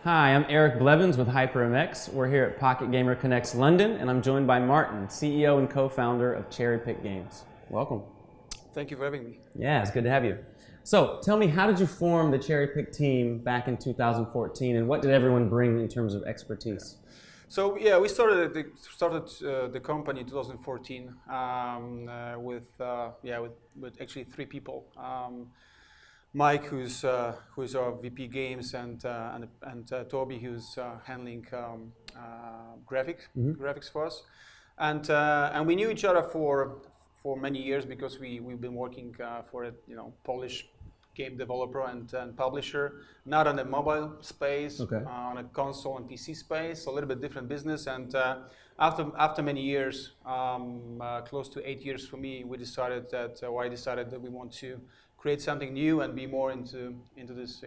Hi, I'm Eric Blevins with HyprMX. We're here at Pocket Gamer Connects London, and I'm joined by Martin, CEO and co-founder of Cherrypick Games. Welcome. Thank you for having me. Yeah, it's good to have you. So, tell me, how did you form the Cherrypick team back in 2014, and what did everyone bring in terms of expertise? So yeah, we started the company in 2014 with actually three people. Mike, who's our VP Games, and Toby, who's handling graphics for us, and we knew each other for many years because we've been working for a Polish game developer and publisher, not on the mobile space, okay. On a console and PC space, a little bit different business. And after many years, close to 8 years for me, I decided that we want to create something new and be more into this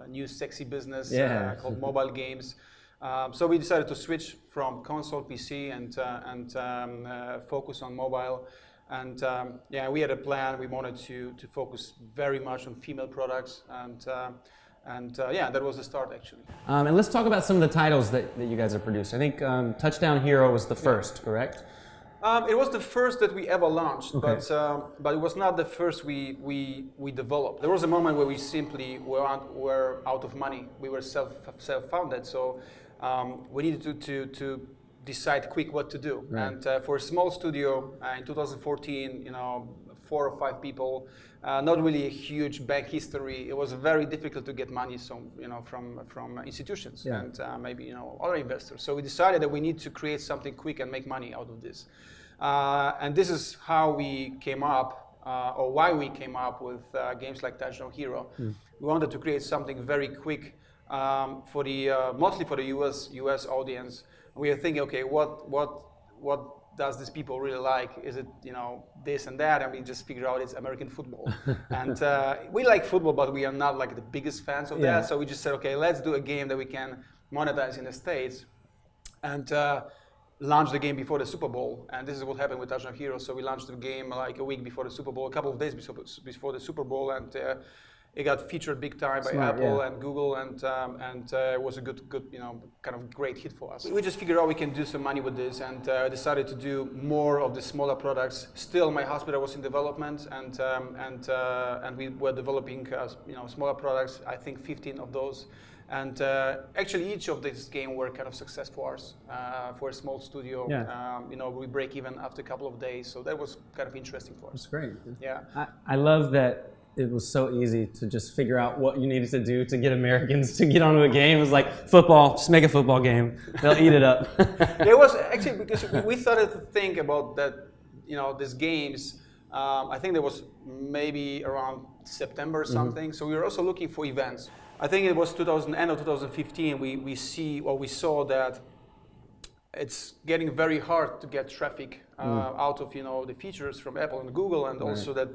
new sexy business called mobile games. So we decided to switch from console PC and focus on mobile. And yeah, we had a plan. We wanted to focus very much on female products, and yeah, that was the start actually. And let's talk about some of the titles that you guys have produced. I think Touchdown Hero was the first, correct? It was the first that we ever launched, okay. but it was not the first we developed. There was a moment where we simply were out of money. We were self-funded, so we needed to decide quick what to do. Right. And for a small studio in 2014, 4 or 5 people, not really a huge bank history. It was very difficult to get money, from institutions and maybe other investors. So we decided that we need to create something quick and make money out of this. And this is how we came up, or why we came up with games like Touchdown Hero. We wanted to create something very quick mostly for the US audience. We are thinking, okay, what does these people really like? Is it this and that? And we just figured out it's American football. And we like football, but we are not like the biggest fans of that. So we just said, okay, let's do a game that we can monetize in the States, and launch the game before the Super Bowl. And this is what happened with Touchdown Hero. So we launched the game like a week before the Super Bowl, a couple of days before the Super Bowl, and it got featured big time by Apple and Google, and it was a good kind of great hit for us. We just figured out we can do some money with this, and decided to do more of the smaller products. Still, my hospital was in development, and we were developing smaller products. I think 15 of those, and actually each of these games were kind of success for us for a small studio. We break even after a couple of days, so that was kind of interesting for us. That's great. Yeah, I love that. It was so easy to just figure out what you needed to do to get Americans to get onto a game. It was like football, just make a football game. They'll eat it up. It was actually because we started to think about that, these games. I think there was maybe around September or something. So we were also looking for events. I think it was end of 2015. We saw that it's getting very hard to get traffic out of the features from Apple and Google, and also that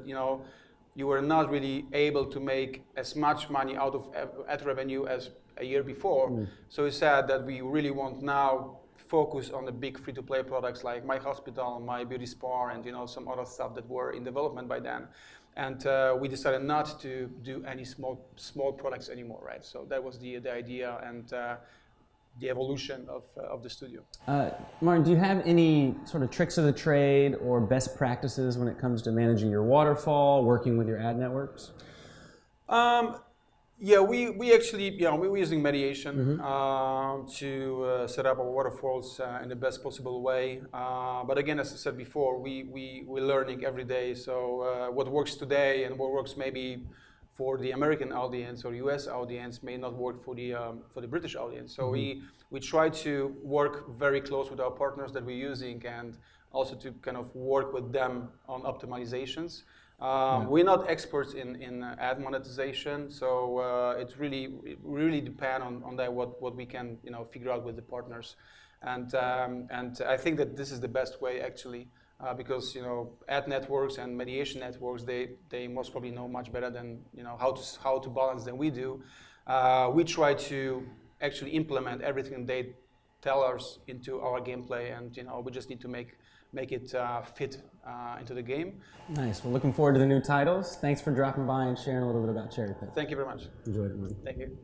you were not really able to make as much money out of ad revenue as a year before. So we said that we really want now focus on the big free-to-play products like My Hospital, My Beauty Spa, and some other stuff that were in development by then. And we decided not to do any small products anymore, right? So that was the idea and the evolution of the studio. Martin, do you have any sort of tricks of the trade or best practices when it comes to managing your waterfall, working with your ad networks? Yeah, we actually, we were using mediation to set up our waterfalls in the best possible way. But again, as I said before, we're learning every day. So what works today and what works maybe for the American audience or US audience may not work for the British audience. So we try to work very close with our partners that we're using, and also to kind of work with them on optimizations. We're not experts in ad monetization, so it really depends on that what we can figure out with the partners, and I think that this is the best way actually. Because ad networks and mediation networks, they most probably know much better than how to balance than we do. We try to actually implement everything they tell us into our gameplay, and we just need to make it fit into the game. Nice. Well, looking forward to the new titles. Thanks for dropping by and sharing a little bit about Cherrypick. Thank you very much. Enjoyed it, man. Thank you.